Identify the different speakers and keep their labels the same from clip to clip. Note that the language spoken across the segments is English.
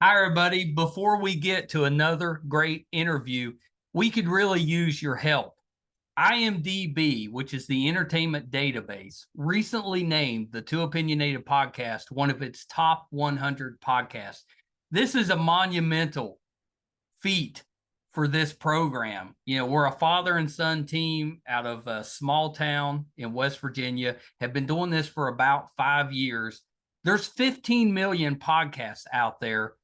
Speaker 1: Hi, everybody. Before we get to another great interview, we could really use your help. IMDb, which is the entertainment database, recently named the Two Opinionated podcast one of its top 100 podcasts. This is a monumental feat for this program. We're a father and son team out of a small town in West Virginia, have been doing this for about 5 years. There's 15 million podcasts out there.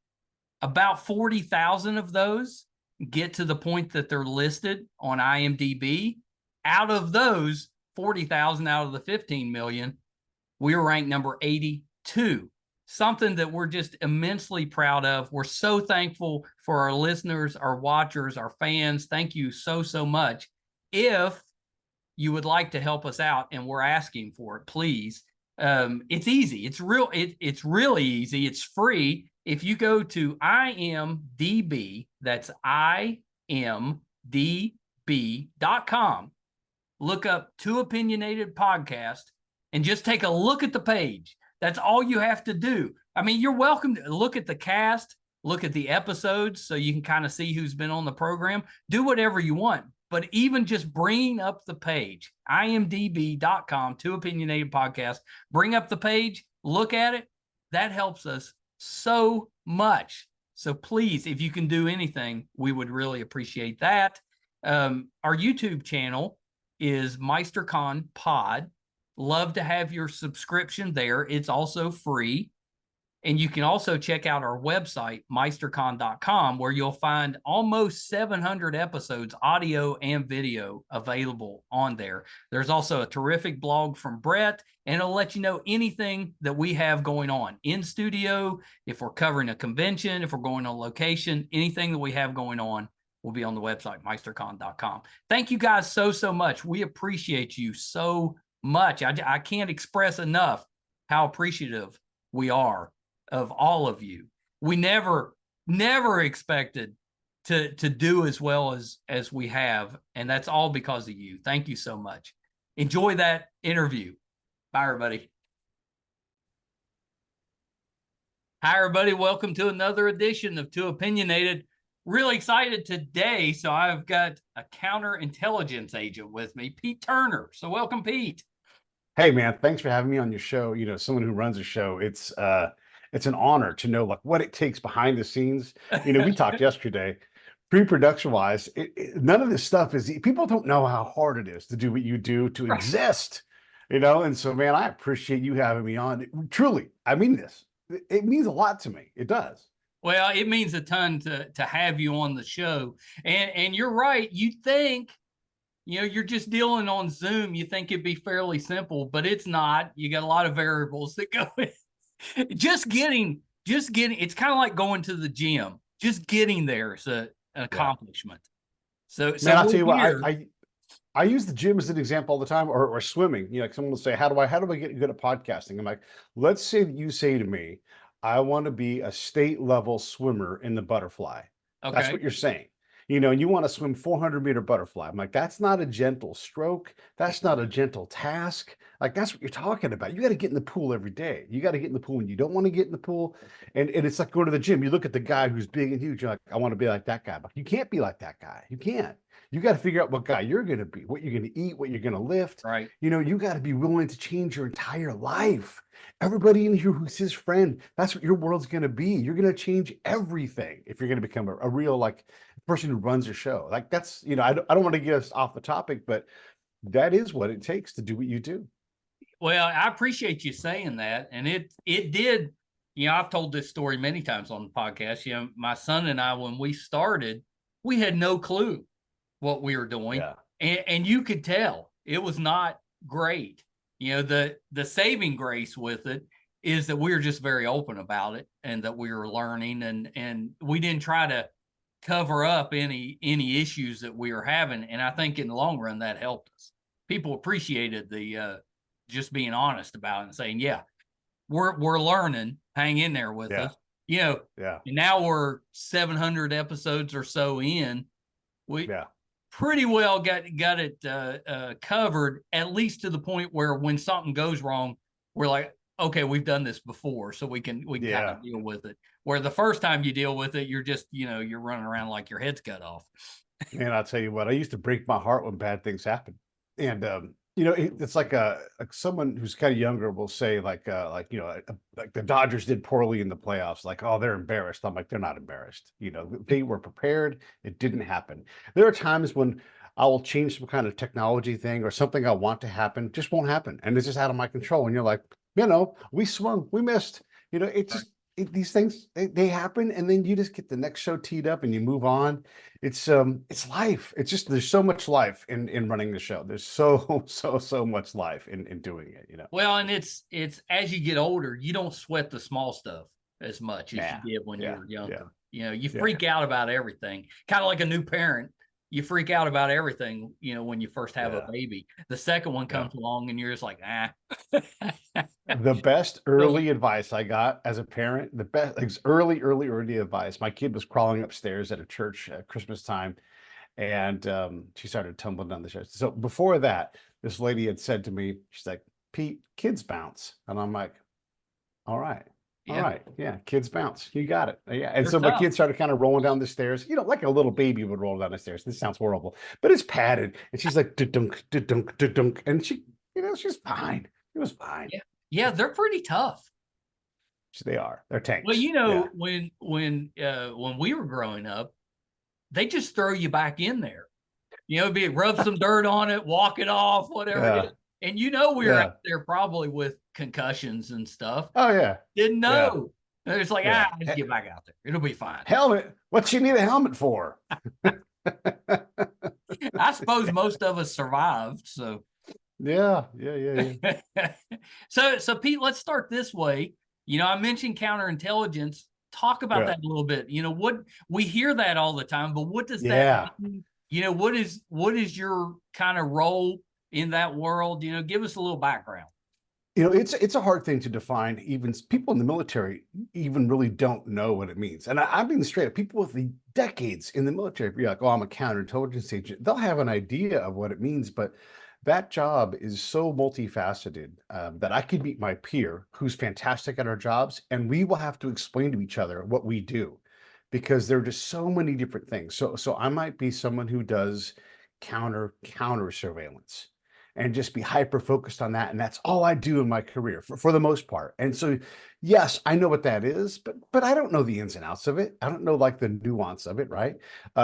Speaker 1: About 40,000 of those get to the point that they're listed on IMDb. Out of those 40,000 out of the 15 million, we were ranked number 82. Something that we're just immensely proud of. We're so thankful for our listeners, our watchers, our fans. Thank you so, so much. If you would like to help us out, and we're asking for it, please. It's easy. It's really easy. It's free. If you go to IMDb, that's IMDb.com, look up Two Opinionated Podcast, and just take a look at the page. That's all you have to do. I mean, you're welcome to look at the cast, look at the episodes so you can kind of see who's been on the program. Do whatever you want. But even just bringing up the page, imdb.com, Two Opinionated Podcast, bring up the page, look at it. That helps us so much. So please, if you can do anything, we would really appreciate that. Our YouTube channel is MeisterCon Pod. Love to have your subscription there. It's also free. And you can also check out our website, meistercon.com, where you'll find almost 700 episodes, audio and video, available on there. There's also a terrific blog from Brett, and it'll let you know anything that we have going on in studio, if we're covering a convention, if we're going on location, anything that we have going on will be on the website, meistercon.com. Thank you guys so, so much. We appreciate you so much. I can't express enough how appreciative we are of all of you. We never expected to do as well as we have, and that's all because of you. Thank you so much. Enjoy that interview. Bye, everybody. Hi, everybody. Welcome to another edition of Two Opinionated. Really excited today. So I've got a counterintelligence agent with me, Pete Turner. So welcome, Pete.
Speaker 2: Hey, man, thanks for having me on your show. Someone who runs a show, it's an honor to know like what it takes behind the scenes. We talked yesterday, pre-production wise, none of this stuff is, people don't know how hard it is to do what you do to exist, and so, man, I appreciate you having me on. Truly, I mean this. It means a lot to me. It does.
Speaker 1: Well, it means a ton to have you on the show. And you're right. You think, you're just dealing on Zoom. You think it'd be fairly simple, but it's not. You got a lot of variables that go in. Just getting, it's kind of like going to the gym. Just getting there is an accomplishment. So
Speaker 2: man, I'll tell you what, I use the gym as an example all the time, or swimming. Like someone will say, how do I get good at podcasting? I'm like, let's say that you say to me, I want to be a state level swimmer in the butterfly.
Speaker 1: Okay.
Speaker 2: That's what you're saying. And you want to swim 400-meter butterfly. I'm like, that's not a gentle stroke. That's not a gentle task. Like, that's what you're talking about. You got to get in the pool every day. You got to get in the pool when you don't want to get in the pool. And it's like going to the gym. You look at the guy who's big and huge. You're like, I want to be like that guy. But you can't be like that guy. You can't. You got to figure out what guy you're going to be, what you're going to eat, what you're going to lift.
Speaker 1: Right.
Speaker 2: You got to be willing to change your entire life. Everybody in here who's his friend, that's what your world's going to be. You're going to change everything if you're going to become a real person who runs a show. Like that's, I don't want to get us off the topic, but that is what it takes to do what you do.
Speaker 1: Well, I appreciate you saying that. And it did, I've told this story many times on the podcast. My son and I, when we started, we had no clue what we were doing.
Speaker 2: Yeah.
Speaker 1: And you could tell it was not great. The saving grace with it is that we were just very open about it, and that we were learning, and we didn't try to cover up any issues that we were having. And I think in the long run that helped us. People appreciated the just being honest about it and saying, yeah, we're learning, hang in there with us. And now we're 700 episodes or so in. We pretty well got it covered, at least to the point where when something goes wrong, we're like, okay, we've done this before, so we can kind
Speaker 2: Yeah.
Speaker 1: of deal with it. Where the first time you deal with it, you're just, you're running around like your head's cut off.
Speaker 2: And I'll tell you what, I used to break my heart when bad things happen. And it's like someone who's kind of younger will say like the Dodgers did poorly in the playoffs, like, oh, they're embarrassed. I'm like, they're not embarrassed. They were prepared. It didn't happen. There are times when I will change some kind of technology thing or something I want to happen, just won't happen. And it's just out of my control. And you're like, we swung, we missed. These things they happen, and then you just get the next show teed up and you move on. It's life. It's just there's so much life in running the show. There's so much life in doing it.
Speaker 1: Well, and it's as you get older, you don't sweat the small stuff as much as you did when you were younger. You freak out about everything. Kind of like a new parent. You freak out about everything, when you first have a baby. The second one comes along and you're just like, ah.
Speaker 2: The best early advice I got as a parent, the best early advice. My kid was crawling upstairs at a church at Christmas time, and she started tumbling down the stairs. So before that, this lady had said to me, she's like, Pete, kids bounce. And I'm like, all right. All right. Yeah. Kids bounce. You got it. Yeah. And
Speaker 1: They're
Speaker 2: so my
Speaker 1: tough.
Speaker 2: kid started kind of rolling down the stairs, like a little baby would roll down the stairs. This sounds horrible, but it's padded. And she's like, da-dunk, da-dunk, da-dunk. And she, she's fine. It was fine.
Speaker 1: Yeah. They're pretty tough.
Speaker 2: They are. They're tanks.
Speaker 1: Well, when we were growing up, they just throw you back in there. Rub some dirt on it, walk it off, whatever it is. And we were out there probably with concussions and stuff.
Speaker 2: Oh, yeah.
Speaker 1: Didn't know. Yeah. It's like, just get back out there. It'll be fine.
Speaker 2: Helmet. What you need a helmet for?
Speaker 1: I suppose most of us survived. So
Speaker 2: yeah.
Speaker 1: So Pete, let's start this way. I mentioned counterintelligence. Talk about that a little bit. What we hear that all the time, but what does that mean? What is your kind of role in that world? Give us a little background.
Speaker 2: It's a hard thing to define. Even people in the military even really don't know what it means. And I'm being straight up. People with the decades in the military, if you're like, oh, I'm a counterintelligence agent, they'll have an idea of what it means, but that job is so multifaceted that I could meet my peer who's fantastic at our jobs, and we will have to explain to each other what we do, because there are just so many different things. So I might be someone who does counter surveillance and just be hyper focused on that. And that's all I do in my career for the most part. And so, yes, I know what that is, but I don't know the ins and outs of it. I don't know like the nuance of it, right?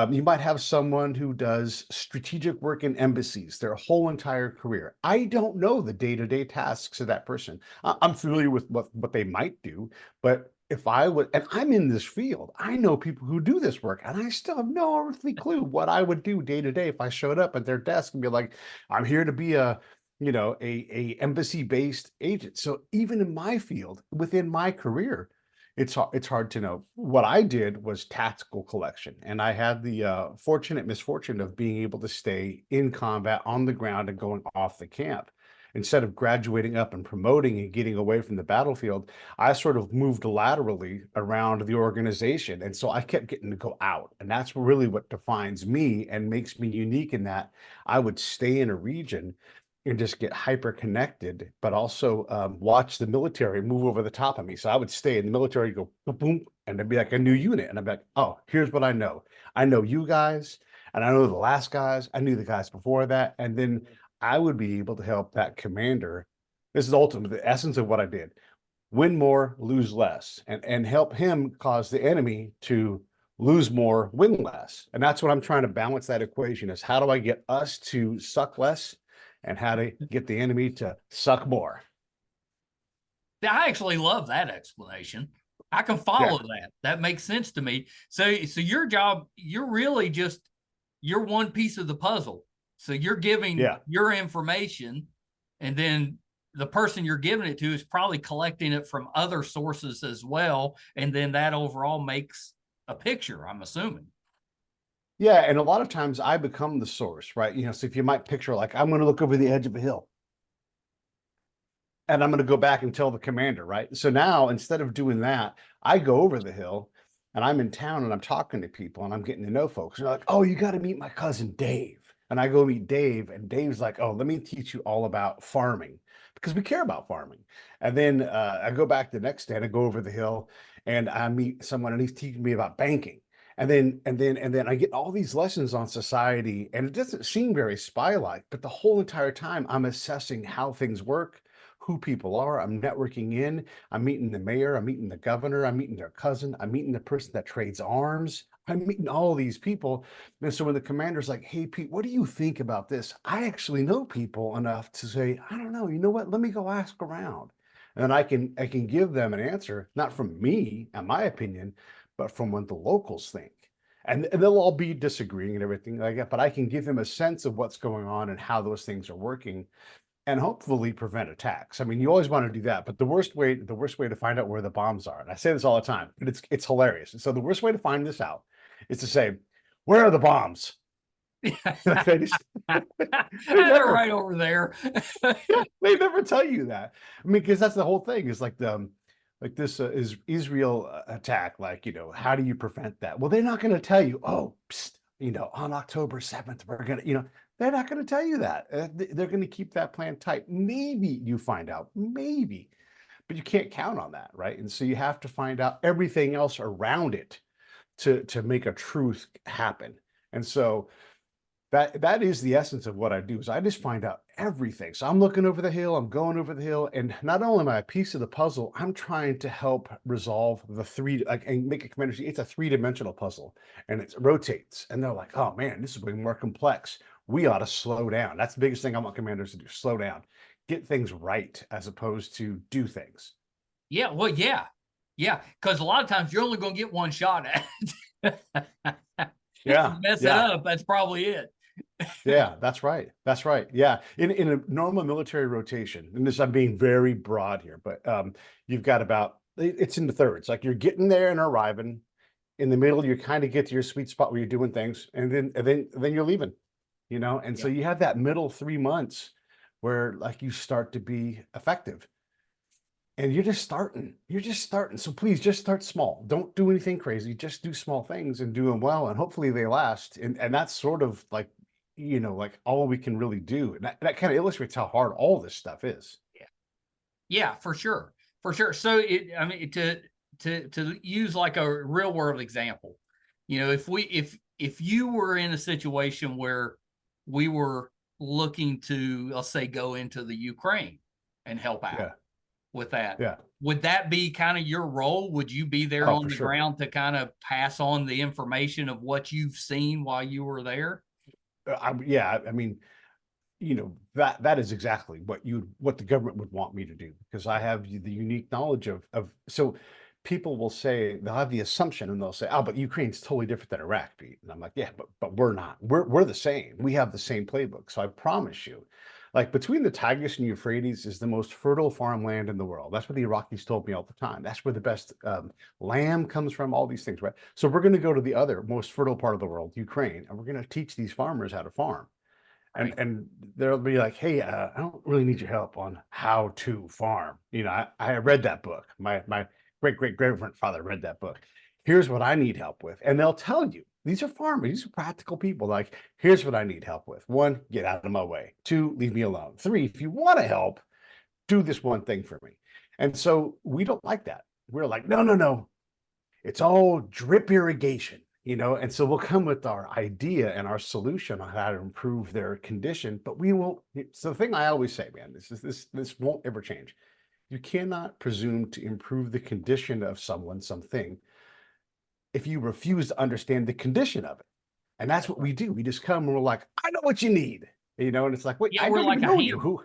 Speaker 2: You might have someone who does strategic work in embassies their whole entire career. I don't know the day-to-day tasks of that person. I'm familiar with what they might do, but if I would, and I'm in this field, I know people who do this work, and I still have no earthly clue what I would do day to day if I showed up at their desk and be like, I'm here to be a embassy-based agent. So even in my field, within my career, it's hard to know. What I did was tactical collection, and I had the fortunate misfortune of being able to stay in combat on the ground and going off the camp. Instead of graduating up and promoting and getting away from the battlefield, I sort of moved laterally around the organization. And so I kept getting to go out. And that's really what defines me and makes me unique, in that I would stay in a region and just get hyper connected, but also watch the military move over the top of me. So I would stay in the military, go boom, boom, and there'd be like a new unit. And I'd be like, oh, here's what I know. I know you guys, and I know the last guys. I knew the guys before that. And then I would be able to help that commander. This is ultimately the essence of what I did: win more, lose less, and help him cause the enemy to lose more, win less. And that's what I'm trying to balance that equation: is how do I get us to suck less and how to get the enemy to suck more.
Speaker 1: I actually love that explanation. I can follow that. That makes sense to me. So your job, you're really you're one piece of the puzzle. So you're giving your information, and then the person you're giving it to is probably collecting it from other sources as well. And then that overall makes a picture, I'm assuming.
Speaker 2: Yeah. And a lot of times I become the source, right? So if you might picture, like, I'm going to look over the edge of a hill and I'm going to go back and tell the commander, right? So now, instead of doing that, I go over the hill and I'm in town and I'm talking to people and I'm getting to know folks. And they're like, oh, you got to meet my cousin Dave. And I go meet Dave, and Dave's like, oh, let me teach you all about farming, because we care about farming. And then I go back the next day and I go over the hill and I meet someone and he's teaching me about banking. And then I get all these lessons on society, and it doesn't seem very spy-like, but the whole entire time I'm assessing how things work, who people are. I'm networking in. I'm meeting the mayor. I'm meeting the governor. I'm meeting their cousin. I'm meeting the person that trades arms. I'm meeting all these people. And so when the commander's like, "Hey, Pete, what do you think about this?" I actually know people enough to say, "I don't know. You know what? Let me go ask around." And I can give them an answer, not from me and my opinion, but from what the locals think. And they'll all be disagreeing and everything like that, but I can give them a sense of what's going on and how those things are working and hopefully prevent attacks. I mean, you always want to do that, but the worst way to find out where the bombs are, and I say this all the time, but it's hilarious. And so the worst way to find this out is to say, "Where are the bombs?" Like they
Speaker 1: They're
Speaker 2: never,
Speaker 1: right over there.
Speaker 2: yeah, they never tell you that. I mean, because that's the whole thing. Is like this is Israel attack. Like, how do you prevent that? Well, they're not going to tell you. Oh, psst, on October 7th, we're gonna. They're not going to tell you that. They're going to keep that plan tight. Maybe you find out, maybe, but you can't count on that, right? And so you have to find out everything else around it to make a truth happen. And so that is the essence of what I do is I just find out everything. So I'm looking over the hill, I'm going over the hill, and not only am I a piece of the puzzle, I'm trying to help resolve the three, like, and make a commander. It's a three-dimensional puzzle, and it rotates. And they're like, "Oh man, this is way more complex. We ought to slow down." That's the biggest thing I want commanders to do: slow down, get things right, as opposed to do things.
Speaker 1: Yeah, well, yeah, because a lot of times you're only going to get one shot at it. You
Speaker 2: Yeah,
Speaker 1: mess it
Speaker 2: yeah.
Speaker 1: up, that's probably it.
Speaker 2: Yeah, that's right. That's right. Yeah. In a normal military rotation, and this I'm being very broad here, but you've got about it's in the thirds. Like you're getting there and arriving. In the middle, you kind of get to your sweet spot where you're doing things, and then you're leaving, And so
Speaker 1: Yeah,
Speaker 2: you have that middle 3 months where like you start to be effective. And you're just starting. You're just starting. So please just start small. Don't do anything crazy. Just do small things and do them well. And hopefully they last. And that's sort of like, like all we can really do. And that kind of illustrates how hard all this stuff is.
Speaker 1: yeah, yeah, for sure, for sure. So I mean, to use like a real world example, if you were in a situation where we were looking to, let's say, go into the Ukraine and help out
Speaker 2: Yeah.
Speaker 1: with that,
Speaker 2: Yeah.
Speaker 1: would that be kind of your role? Would you be there
Speaker 2: Oh,
Speaker 1: on
Speaker 2: for
Speaker 1: the
Speaker 2: sure.
Speaker 1: ground to kind of pass on the information of what you've seen while you were there?
Speaker 2: Yeah. I mean, that is exactly what the government would want me to do, because I have the unique knowledge of so people will say they'll have the assumption and they'll say, "Oh, but Ukraine's totally different than Iraq, Pete." And I'm like, "Yeah, but we're not. We're the same. We have the same playbook." So I promise you, like between the Tigris and Euphrates is the most fertile farmland in the world. That's what the Iraqis told me all the time. That's where the best lamb comes from. All these things, right? So we're going to go to the other most fertile part of the world, Ukraine, and we're going to teach these farmers how to farm. and
Speaker 1: Right.
Speaker 2: and they'll be like, "Hey, I don't really need your help on how to farm. I read that book. My great grandfather read that book. Here's what I need help with." And they'll tell you, these are farmers, these are practical people. Like, here's what I need help with. One, get out of my way. Two, leave me alone. Three, if you want to help, do this one thing for me. And so we don't like that. We're like, no, no, no. It's all drip irrigation, and so we'll come with our idea and our solution on how to improve their condition, but we won't. So the thing I always say, man, this won't ever change. You cannot presume to improve the condition of someone, something, if you refuse to understand the condition of it. And that's what we do. We just come and we're like, "I know what you need," and it's like, "Wait,
Speaker 1: Yeah,
Speaker 2: I
Speaker 1: we're
Speaker 2: don't
Speaker 1: like
Speaker 2: even
Speaker 1: a
Speaker 2: know you.
Speaker 1: hammer.
Speaker 2: Who?"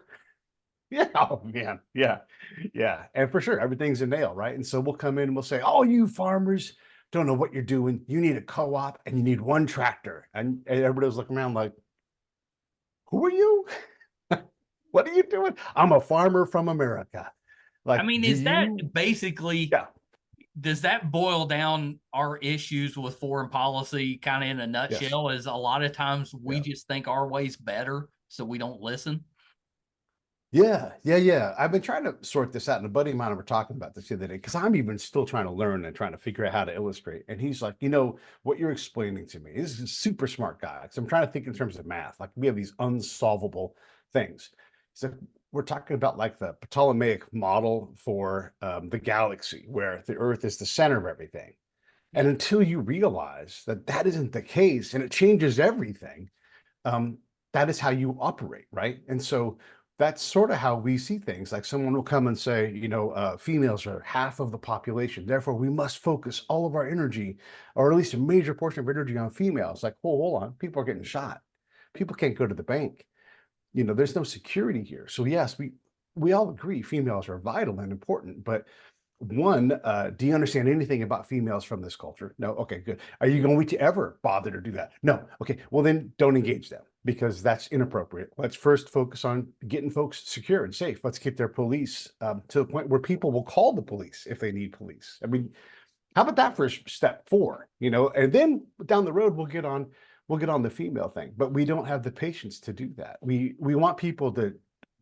Speaker 2: Yeah. Oh man. Yeah. Yeah. And for sure, everything's a nail, right? And so we'll come in and we'll say, "Oh, you farmers don't know what you're doing. You need a co-op and you need one tractor." And everybody's looking around like, "Who are you? What are you doing?" "I'm a farmer from America."
Speaker 1: I
Speaker 2: Like,
Speaker 1: mean,
Speaker 2: do
Speaker 1: is that
Speaker 2: you?
Speaker 1: basically,
Speaker 2: Yeah.
Speaker 1: does that boil down our issues with foreign policy kind of in a
Speaker 2: Yes.
Speaker 1: nutshell? Is a lot of times we
Speaker 2: Yeah.
Speaker 1: just think our way's better, so we don't listen.
Speaker 2: Yeah, yeah, yeah. I've been trying to sort this out, and a buddy of mine and I were talking about this the other day because I'm even still trying to learn and trying to figure out how to illustrate. And he's like, what you're explaining to me. This is a super smart guy. So I'm trying to think in terms of math. Like we have these unsolvable things. So we're talking about like the Ptolemaic model for the galaxy, where the Earth is the center of everything. And
Speaker 1: Yeah.
Speaker 2: until you realize that that isn't the case and it changes everything, um, that is how you operate, right? And so that's sort of how we see things. Like someone will come and say, females are half of the population, therefore we must focus all of our energy, or at least a major portion of energy, on females. Like, oh, hold on, people are getting shot. People can't go to the bank. There's no security here. So yes, we all agree females are vital and important, but one, do you understand anything about females from this culture? No. Okay, good. Are you going to ever bother to do that? No. Okay, well then don't engage them, because that's inappropriate. Let's first focus on getting folks secure and safe. Let's get their police to the point where people will call the police if they need police. I mean, how about that for step 4? And then down the road we'll get on the female thing, but we don't have the patience to do that. We want people to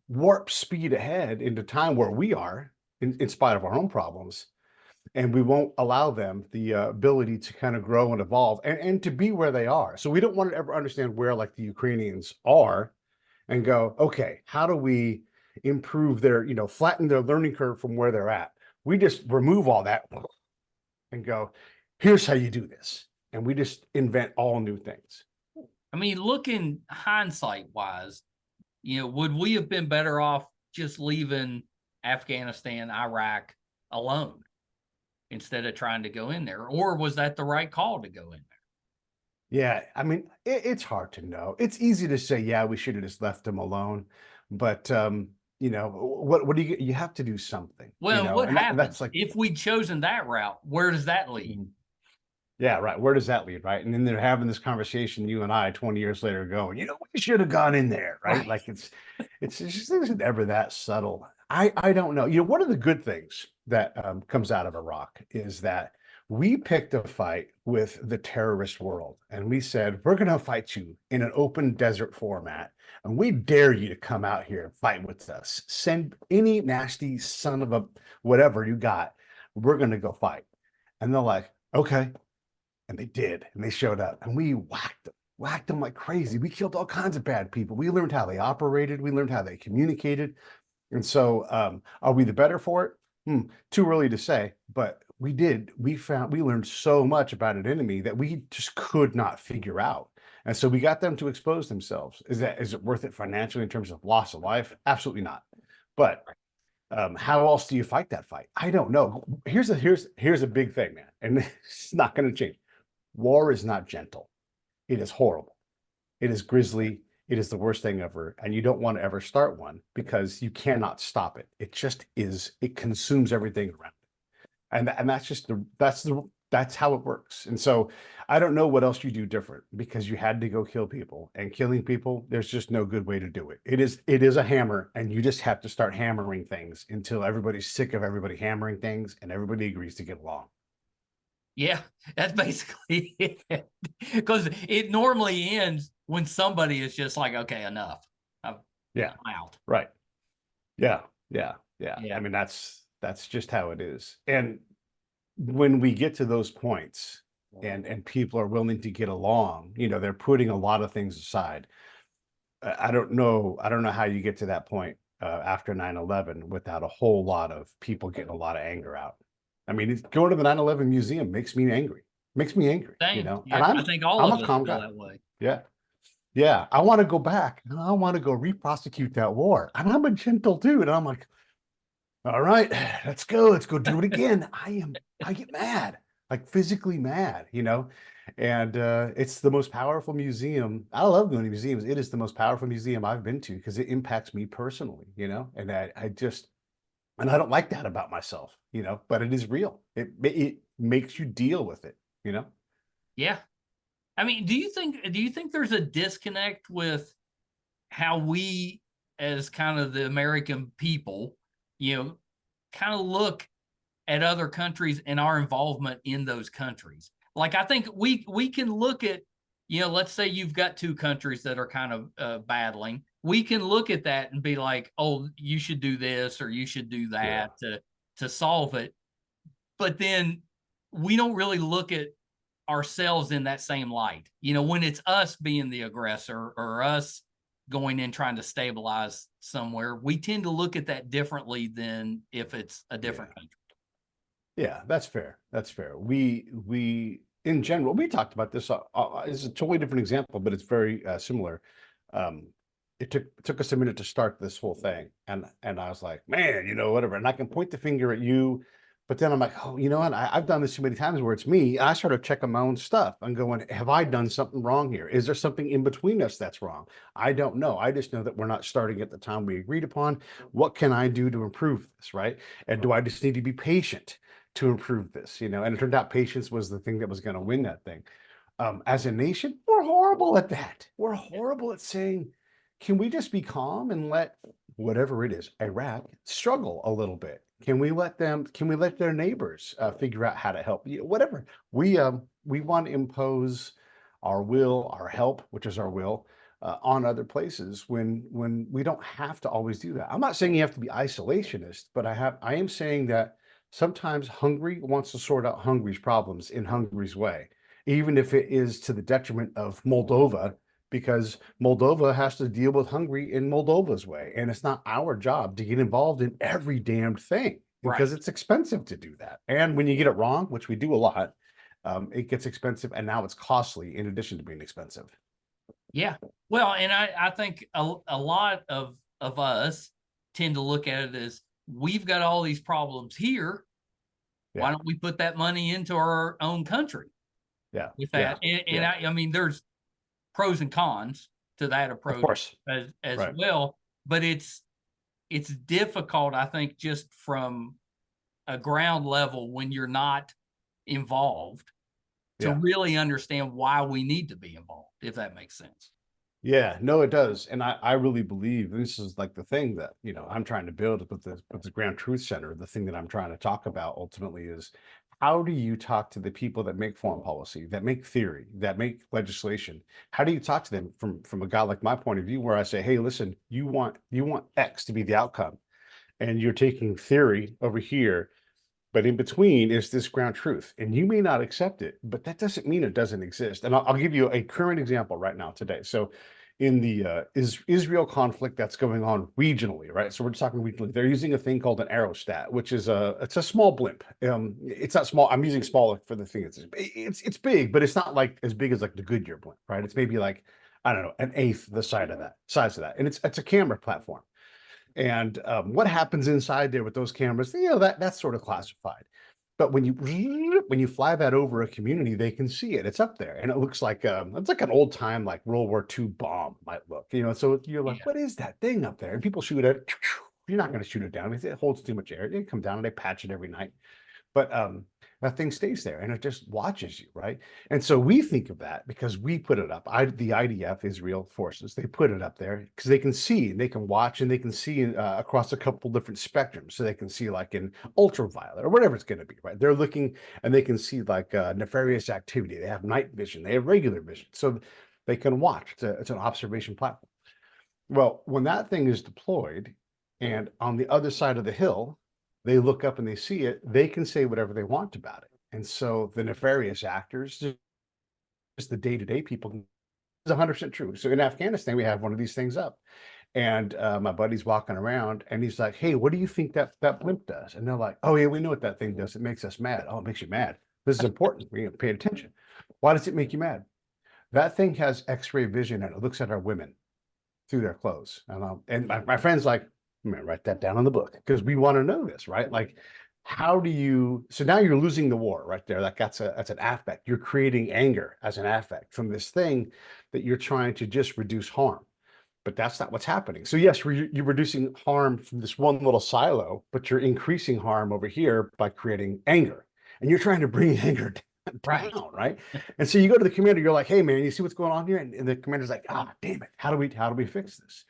Speaker 2: warp speed ahead into time where we are, in spite of our own problems, and we won't allow them the ability to kind of grow and evolve, and to be where they are. So we don't want to ever understand where, like, the Ukrainians are, and go, okay, how do we improve their, flatten their learning curve from where they're at? We just remove all that and go, here's how you do this. And we just invent all new things.
Speaker 1: I mean, looking hindsight wise, would we have been better off just leaving Afghanistan, Iraq alone instead of trying to go in there? Or was that the right call to go in there?
Speaker 2: Yeah, I mean, it's hard to know. It's easy to say, yeah, we should have just left them alone. But what do you have to do something,
Speaker 1: Well, what
Speaker 2: and that's
Speaker 1: happens
Speaker 2: like,
Speaker 1: if we'd chosen that route? Where does that lead?
Speaker 2: yeah, right. Where does that lead, right? And then they're having this conversation, you and I, 20 years later, going, we should have gone in there, right?
Speaker 1: Right.
Speaker 2: Like it's just isn't ever that subtle. I don't know. One of the good things that comes out of Iraq is that we picked a fight with the terrorist world, and we said, we're going to fight you in an open desert format, and we dare you to come out here and fight with us. Send any nasty son of a whatever you got. We're going to go fight. And they're like, okay. And they did, and they showed up, and we whacked them like crazy. We killed all kinds of bad people. We learned how they operated. We learned how they communicated. And so, are we the better for it? Too early to say, but we did. We learned so much about an enemy that we just could not figure out. And so we got them to expose themselves. Is it worth it financially in terms of loss of life? Absolutely not. But how else do you fight that fight? I don't know. Here's a big thing, man, and it's not going to change. War is not gentle. It is horrible. It is grisly. It is the worst thing ever. And you don't want to ever start one, because you cannot stop it. It just is. It consumes everything around it. And that's how it works. And so I don't know what else you do different, because you had to go kill people, and killing people, there's just no good way to do it. It is a hammer, and you just have to start hammering things until everybody's sick of everybody hammering things and everybody agrees to get along.
Speaker 1: Yeah, that's basically it. Because it normally ends when somebody is just like, okay, enough. I'm
Speaker 2: Yeah.
Speaker 1: out.
Speaker 2: Right. Yeah. Yeah. Yeah.
Speaker 1: Yeah.
Speaker 2: I mean, that's just how it is. And when we get to those points, and people are willing to get along, they're putting a lot of things aside. I don't know how you get to that point after 9/11 without a whole lot of people getting a lot of anger out. I mean, going to the 9/11 museum makes me angry.
Speaker 1: Same.
Speaker 2: And
Speaker 1: Yeah, I think all
Speaker 2: I'm
Speaker 1: of
Speaker 2: a
Speaker 1: us
Speaker 2: calm
Speaker 1: feel
Speaker 2: guy.
Speaker 1: that way.
Speaker 2: Yeah. Yeah. I want to go back, and I want to go re-prosecute that war. And I'm a gentle dude. And I'm like, all right, let's go. Let's go do it again. I get mad, like physically mad, and it's the most powerful museum. I love going to museums. It is the most powerful museum I've been to, because it impacts me personally, and and I don't like that about myself, but it is real. It makes you deal with it.
Speaker 1: Yeah. I mean, do you think there's a disconnect with how we, as kind of the American people, kind of look at other countries and our involvement in those countries? Like, I think we can look at, let's say you've got two countries that are kind of battling. We can look at that and be like, oh, you should do this or you should do that to solve it. But then we don't really look at ourselves in that same light. When it's us being the aggressor or us going in trying to stabilize somewhere, we tend to look at that differently than if it's a different country.
Speaker 2: Yeah, that's fair. That's fair. We in general, we talked about this. It's a totally different example, but it's very similar. Um, it took us a minute to start this whole thing, and I was like, man, whatever. And I can point the finger at you, but then I'm like, oh, you know what? I've done this too many times where it's me. And I started checking my own stuff. I'm going, have I done something wrong here? Is there something in between us that's wrong? I don't know. I just know that we're not starting at the time we agreed upon. What can I do to improve this, right? And do I just need to be patient to improve this, and it turned out patience was the thing that was going to win that thing. As a nation, we're horrible at that. We're horrible at saying, can we just be calm and let whatever it is, Iraq, struggle a little bit? Can we let their neighbors figure out how to help? Whatever. We want to impose our will, our help, which is our will, on other places when we don't have to always do that. I'm not saying you have to be isolationist, but I am saying that sometimes Hungary wants to sort out Hungary's problems in Hungary's way, even if it is to the detriment of Moldova, because Moldova has to deal with Hungary in Moldova's way. And it's not our job to get involved in every damned thing because it's expensive to do that. And when you get it wrong, which we do a lot, it gets expensive, and now it's costly in addition to being expensive.
Speaker 1: Yeah. Well, and I think a lot of us tend to look at it as, we've got all these problems here.
Speaker 2: Yeah.
Speaker 1: Why don't we put that money into our own country?
Speaker 2: Yeah.
Speaker 1: With that. And I mean, there's pros and cons to that approach,
Speaker 2: of course,
Speaker 1: as well. But it's difficult, I think, just from a ground level when you're not involved to really understand why we need to be involved, if that makes sense.
Speaker 2: Yeah, no, it does. And I really believe this is like the thing that, I'm trying to build with the Ground Truth Center. The thing that I'm trying to talk about ultimately is, how do you talk to the people that make foreign policy, that make theory, that make legislation? How do you talk to them from a guy like my point of view, where I say, hey, listen, you want X to be the outcome, and you're taking theory over here, but in between is this ground truth, and you may not accept it, but that doesn't mean it doesn't exist. And I'll give you a current example right now today. So in the Israel conflict that's going on regionally, right? So we're just talking regionally. They're using a thing called an aerostat, which is it's a small blimp. It's not small. I'm using small for the thing. It's big, but it's not like as big as like the Goodyear blimp, right? It's maybe like, I don't know, an eighth the size of that. And it's a camera platform. And what happens inside there with those cameras, that's sort of classified. But when you fly that over a community, they can see it. It's up there, and it looks like it's like an old time like World War II bomb might look. So you're like, what is that thing up there? And people shoot it. You're not going to shoot it down because it holds too much air. They come down and they patch it every night. But that thing stays there and it just watches you, right? And so we think of that because we put it up. The IDF, Israel forces, they put it up there because they can see and they can watch and they can see across a couple different spectrums. So they can see like in ultraviolet or whatever it's going to be, right? They're looking and they can see like nefarious activity. They have night vision. They have regular vision. So they can watch. It's an observation platform. Well, when that thing is deployed and on the other side of the hill, they look up and they see it, they can say whatever they want about it. And so the nefarious actors, just the day-to-day people, is 100% true. So in Afghanistan, we have one of these things up. And my buddy's walking around and he's like, hey, what do you think that blimp does? And they're like, oh, yeah, we know what that thing does. It makes us mad. Oh, it makes you mad. This is important. We pay attention. Why does it make you mad? That thing has X-ray vision and it looks at our women through their clothes. And my friend's like, I'm gonna write that down in the book because we want to know this, right? Like, how do you? So now you're losing the war right there. Like that's an affect. You're creating anger as an affect from this thing that you're trying to just reduce harm, but that's not what's happening. So yes, you're reducing harm from this one little silo, but you're increasing harm over here by creating anger, and you're trying to bring anger down, right? And so you go to the commander, you're like, hey man, you see what's going on here? And the commander's like, ah, damn it, how do we fix this?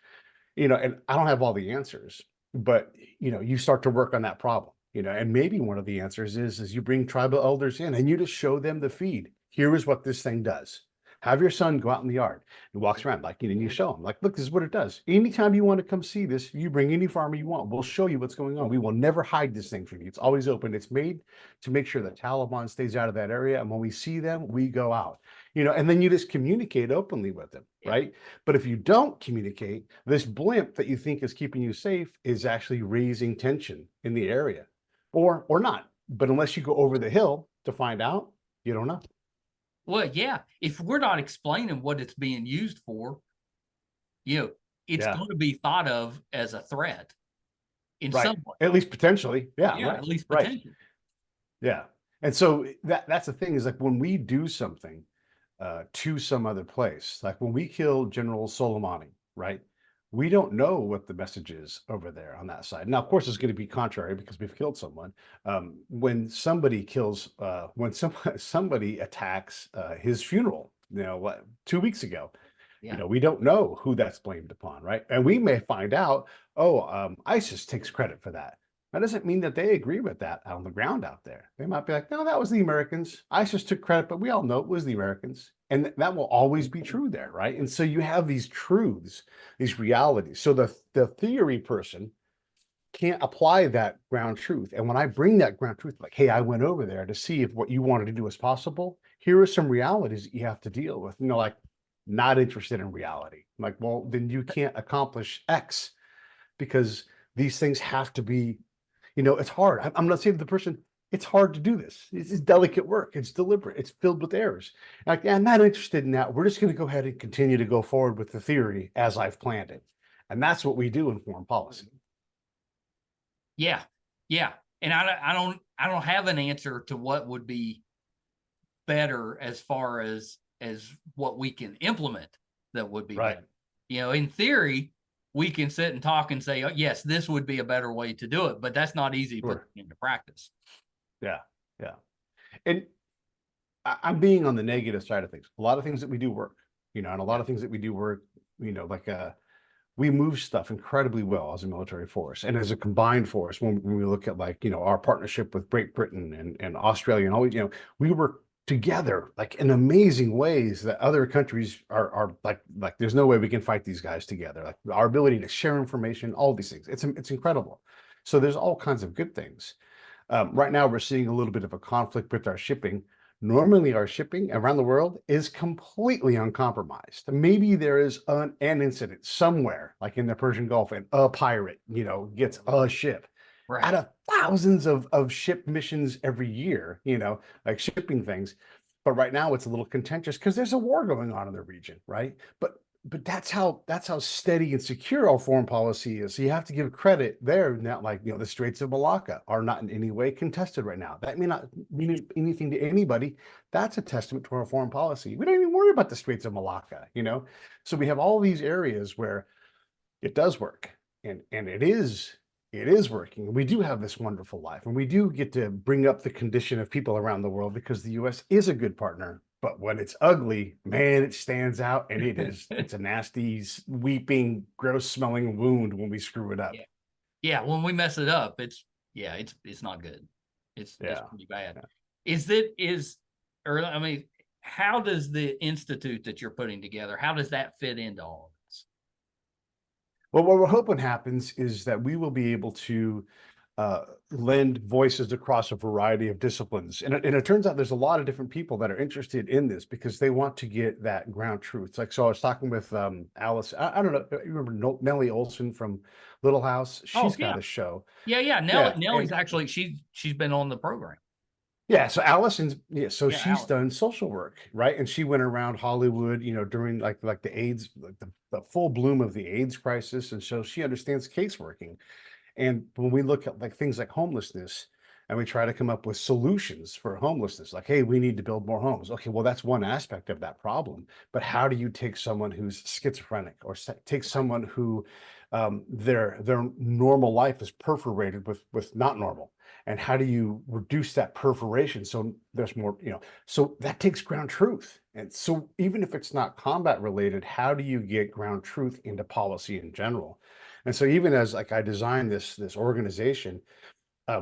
Speaker 2: And I don't have all the answers, but you start to work on that problem, and maybe one of the answers is you bring tribal elders in and you just show them the feed. Here is what this thing does. Have your son go out in the yard. He walks around, like, and you show him, like, look, this is what it does. Anytime you want to come see this, you bring any farmer you want. We'll show you what's going on. We will never hide this thing from you. It's always open. It's made to make sure the Taliban stays out of that area. And when we see them, we go out, and then you just communicate openly with them, right? But if you don't communicate, this blimp that you think is keeping you safe is actually raising tension in the area, or not. But unless you go over the hill to find out, you don't know.
Speaker 1: Well, yeah, if we're not explaining what it's being used for, it's going to be thought of as a threat in some way.
Speaker 2: At least potentially. Yeah,
Speaker 1: right. At least
Speaker 2: right.
Speaker 1: potentially.
Speaker 2: Yeah. And so that's the thing, is like when we do something to some other place, like when we kill General Soleimani, right? We don't know what the message is over there on that side. Now, of course, it's going to be contrary because we've killed someone. When somebody kills, when somebody attacks his funeral, 2 weeks ago, we don't know who that's blamed upon, right? And we may find out, ISIS takes credit for that. That doesn't mean that they agree with that on the ground out there. They might be like, no, that was the Americans. ISIS took credit, but we all know it was the Americans. And that will always be true there, right? And so you have these truths, these realities. So the theory person can't apply that ground truth. And when I bring that ground truth, like, hey, I went over there to see if what you wanted to do is possible. Here are some realities that you have to deal with. Like, not interested in reality. I'm like, well, then you can't accomplish X, because these things have to be, it's hard. I'm not saying to the person, it's hard to do this. It's delicate work. It's deliberate. It's filled with errors. Like, I'm not interested in that. We're just going to go ahead and continue to go forward with the theory as I've planned it. And that's what we do in foreign policy.
Speaker 1: Yeah. Yeah. And I don't have an answer to what would be better as far as what we can implement that would be better. In theory, we can sit and talk and say, oh, yes, this would be a better way to do it, but that's not easy to put into practice. Yeah.
Speaker 2: And I'm being on the negative side of things. A lot of things that we do work, and a lot of things that we do work, like we move stuff incredibly well as a military force and as a combined force. When we look at our partnership with Great Britain and Australia and always, we work together like in amazing ways that other countries are like there's no way we can fight these guys together. Like our ability to share information, all these things, it's incredible. So there's all kinds of good things. Right now we're seeing a little bit of a conflict with our shipping. Normally our shipping around the world is completely uncompromised. Maybe there is an incident somewhere like in the Persian Gulf and a pirate gets a ship. Right. Out of thousands of ship missions every year, like shipping things. But right now it's a little contentious because there's a war going on in the region, right? But that's how steady and secure our foreign policy is. So you have to give credit there. Not like, the Straits of Malacca are not in any way contested right now. That may not mean anything to anybody. That's a testament to our foreign policy. We don't even worry about the Straits of Malacca, So we have all these areas where it does work, and it is working. We do have this wonderful life, and we do get to bring up the condition of people around the world because the U.S. is a good partner. But when it's ugly, man, it stands out, and it's a nasty, weeping, gross smelling wound when we screw it up.
Speaker 1: Yeah. When we mess it up, it's not good. It's pretty bad. Yeah. How does the institute that you're putting together, how does that fit into all of this?
Speaker 2: Well, what we're hoping happens is that we will be able to lend voices across a variety of disciplines. And it turns out there's a lot of different people that are interested in this because they want to get that ground truth. Like, so I was talking with Alice, I don't know, you remember Nellie Olson from Little House? She's got a show.
Speaker 1: Yeah. Nellie's actually, she's been on the program.
Speaker 2: Yeah, so Allison's she's done social work, right? And she went around Hollywood, during like the AIDS, like the full bloom of the AIDS crisis, and so she understands caseworking. And when we look at like things like homelessness, and we try to come up with solutions for homelessness, like, hey, we need to build more homes. Okay, well, that's one aspect of that problem. But how do you take someone who's schizophrenic, or take someone who their normal life is perforated with not normal? And how do you reduce that perforation so there's more, so that takes ground truth. And so even if it's not combat related, how do you get ground truth into policy in general? And so even as like I designed this organization,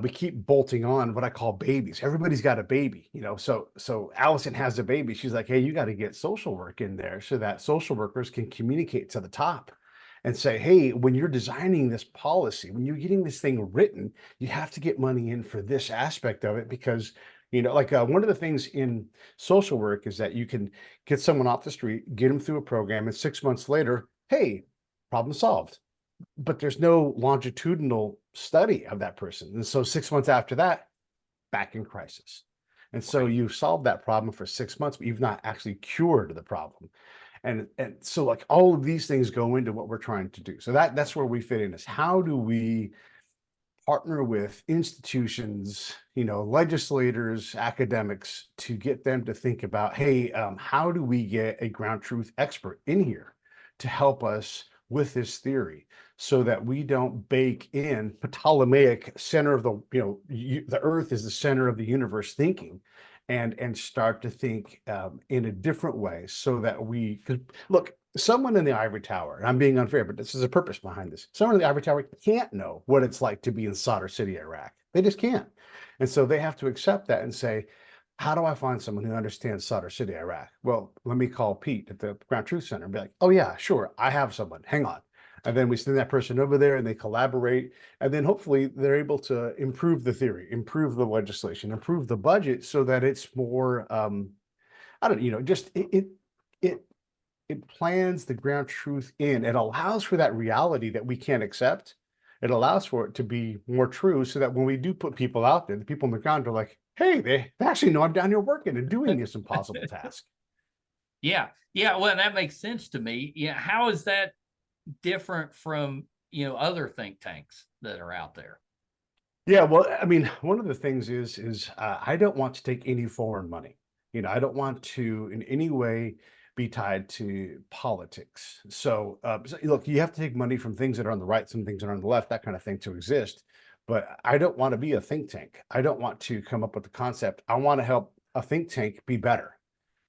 Speaker 2: we keep bolting on what I call babies. Everybody's got a baby, so Allison has a baby. She's like, hey, you got to get social work in there so that social workers can communicate to the top and say, hey, when you're designing this policy, when you're getting this thing written, you have to get money in for this aspect of it because like one of the things in social work is that you can get someone off the street, get them through a program, and 6 months later, hey, problem solved. But there's no longitudinal study of that person. And so 6 months after that, back in crisis. And so you've solved that problem for 6 months, but you've not actually cured the problem. And so like all of these things go into what we're trying to do. So that's where we fit in, is how do we partner with institutions, legislators, academics, to get them to think about, hey, how do we get a ground truth expert in here to help us with this theory so that we don't bake in Ptolemaic center of the earth is the center of the universe thinking, and start to think in a different way so that look, someone in the ivory tower, and I'm being unfair, but this is a purpose behind this. Someone in the ivory tower can't know what it's like to be in Sadr City, Iraq. They just can't. And so they have to accept that and say, how do I find someone who understands Sadr City, Iraq? Well, let me call Pete at the Ground Truth Center and be like, oh yeah, sure, I have someone, hang on. And then we send that person over there and they collaborate. And then hopefully they're able to improve the theory, improve the legislation, improve the budget so that it's more, I don't, just it plans the ground truth in. It allows for that reality that we can't accept. It allows for it to be more true so that when we do put people out there, the people on the ground are like, hey, they actually know I'm down here working and doing this impossible task.
Speaker 1: Yeah. Well, that makes sense to me. Yeah. How is that different from, other think tanks that are out there?
Speaker 2: Yeah, well, I mean, one of the things is I don't want to take any foreign money. I don't want to in any way be tied to politics. So look, you have to take money from things that are on the right, some things that are on the left, that kind of thing to exist. But I don't want to be a think tank. I don't want to come up with the concept. I want to help a think tank be better.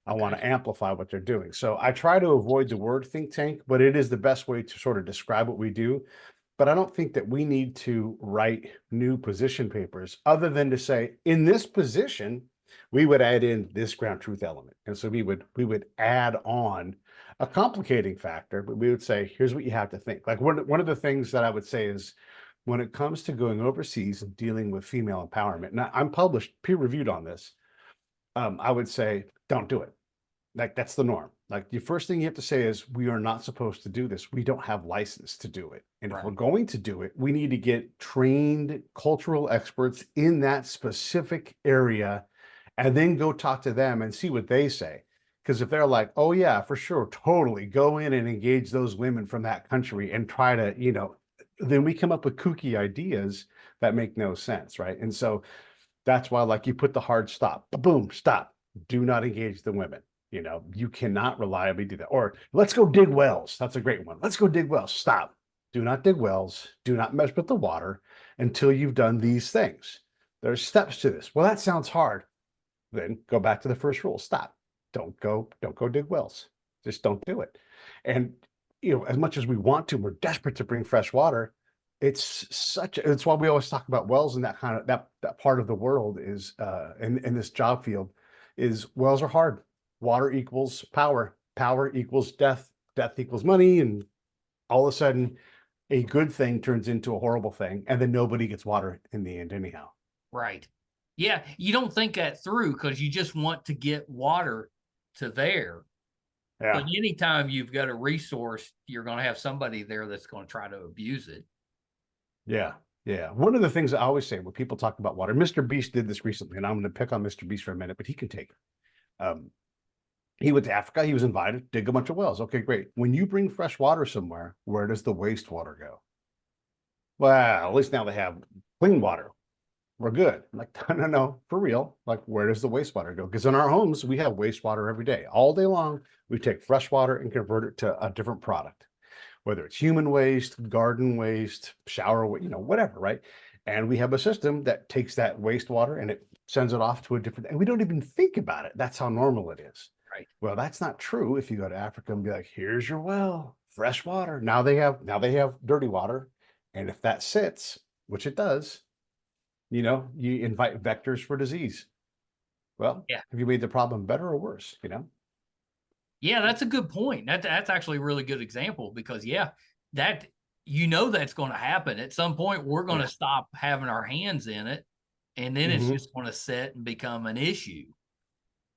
Speaker 2: I want to amplify what they're doing. So I try to avoid the word think tank, but it is the best way to sort of describe what we do. But I don't think that we need to write new position papers other than to say, in this position, we would add in this ground truth element. And so we would add on a complicating factor, but we would say, here's what you have to think. Like one of the things that I would say is when it comes to going overseas and dealing with female empowerment, and I'm published, peer-reviewed on this, I would say, don't do it. Like that's the norm. Like the first thing you have to say is we are not supposed to do this. We don't have license to do it. And if we're going to do it, we need to get trained cultural experts in that specific area and then go talk to them and see what they say. Because if they're like, oh yeah, for sure, totally go in and engage those women from that country and try to, then we come up with kooky ideas that make no sense, right? And so that's why like you put the hard stop, boom, stop. Do not engage the women. You cannot reliably do that. Or let's go dig wells. That's a great one. Let's go dig wells. Stop. Do not dig wells. Do not mess with the water until you've done these things. There's steps to this. Well, that sounds hard. Then go back to the first rule. Stop. Don't go dig wells. Just don't do it. And as much as we want to, we're desperate to bring fresh water. It's why we always talk about wells in that kind of that part of the world is in this job field is wells are hard. Water equals power. Power equals death. Death equals money. And all of a sudden, a good thing turns into a horrible thing. And then nobody gets water in the end anyhow.
Speaker 1: Right. Yeah. You don't think that through because you just want to get water to there.
Speaker 2: Yeah.
Speaker 1: But anytime you've got a resource, you're going to have somebody there that's going to try to abuse it.
Speaker 2: Yeah. Yeah. One of the things I always say when people talk about water, Mr. Beast did this recently, and I'm going to pick on Mr. Beast for a minute, but he can take it. He went to Africa. He was invited, dig a bunch of wells. Okay, great. When you bring fresh water somewhere, where does the wastewater go? Well, at least now they have clean water. We're good. I'm like, no, for real. Like, where does the wastewater go? Because in our homes, we have wastewater every day. All day long, we take fresh water and convert it to a different product, whether it's human waste, garden waste, shower, whatever, right? And we have a system that takes that wastewater and it sends it off to a different, and we don't even think about it. That's how normal it is.
Speaker 1: Right.
Speaker 2: Well, that's not true if you go to Africa and be like, here's your well, fresh water. Now they have dirty water. And if that sits, which it does, You invite vectors for disease. Well,
Speaker 1: Yeah.
Speaker 2: have you made the problem better or worse?
Speaker 1: Yeah, that's a good point. That's actually a really good example because that that's going to happen. At some point we're going to
Speaker 2: Yeah.
Speaker 1: stop having our hands in it, and then it's
Speaker 2: Hmm.
Speaker 1: just going to set and become an issue.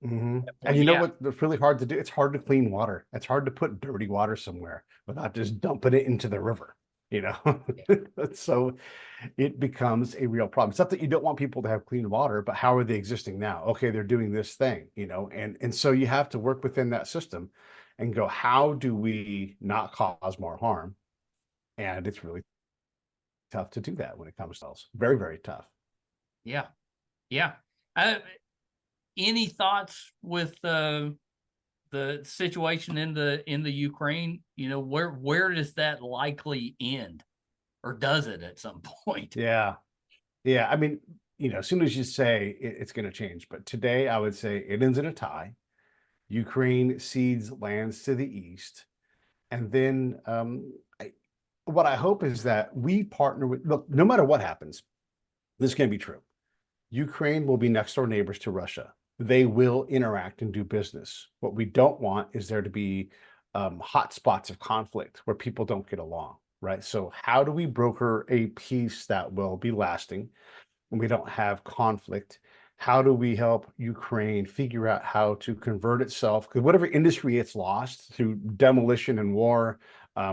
Speaker 2: Hmm. And
Speaker 1: Well,
Speaker 2: you know
Speaker 1: yeah,
Speaker 2: what's really hard to do? It's hard to clean water. It's hard to put dirty water somewhere without just dumping it into the river, you know? So it becomes a real problem. It's not that you don't want people to have clean water, but how are they existing now? Okay, they're doing this thing, and so you have to work within that system and go, how do we not cause more harm? And it's really tough to do that when it comes to us. Very, very tough.
Speaker 1: yeah, yeah. Uh, any thoughts with the situation in the Ukraine? Where does that likely end, or does it at some point?
Speaker 2: Yeah. Yeah. I mean, as soon as you say it's going to change, but today I would say it ends in a tie. Ukraine cedes lands to the east. And then what I hope is that we partner with, look, no matter what happens, this is going to be true. Ukraine will be next door neighbors to Russia. They will interact and do business. What we don't want is there to be hot spots of conflict where people don't get along, right? So, how do we broker a peace that will be lasting when we don't have conflict? How do we help Ukraine figure out how to convert itself? Because whatever industry it's lost through demolition and war,